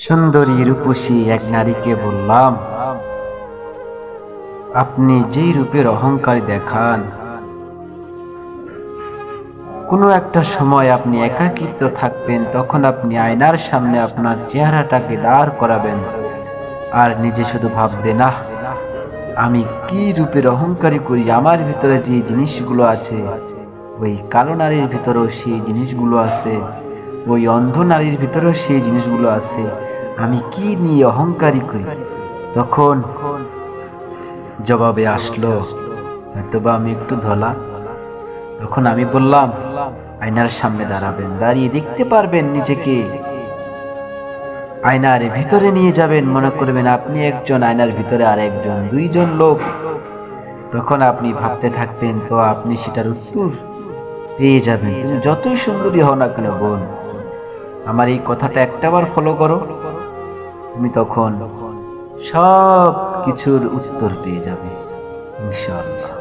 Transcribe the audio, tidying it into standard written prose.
সুন্দরী রূপসী এক নারীকে বললাম, আপনি যেই রূপের অহংকারী দেখান, কোনো একটা সময় আপনি একাকিত্ব থাকবেন, তখন আপনি আয়নার সামনে আপনার চেহারাটাকে দাঁড় করাবেন আর নিজে শুধু ভাববেন, না আমি কি রূপের অহংকারী করি, আমার ভিতরে যে জিনিসগুলো আছে, ওই কালো নারীর ভিতরেও সেই জিনিসগুলো আছে, ওই অন্ধ নারীর ভিতরেও সেই জিনিসগুলো আছে, আমি কি নিয়ে অহংকারী করি। তখন জবাবে আসলো, হয়তোবা আমি একটু ধলা। তখন আমি বললাম, আয়নার সামনে দাঁড়াবেন, দাঁড়িয়ে দেখতে পারবেন নিজেকে, আয়নার ভিতরে নিয়ে যাবেন, মনে করবেন আপনি একজন, আয়নার ভিতরে আর একজন, দুইজন লোক। তখন আপনি ভাবতে থাকবেন, তো আপনি সেটার উত্তর পেয়ে যাবেন। তুমি যতই সুন্দরী হও না কেন বোন, আমার এই কথাটা একটাবার ফলো করো, তুমি তখন সব কিছুর উত্তর পেয়ে যাবে ইনশাআল্লাহ।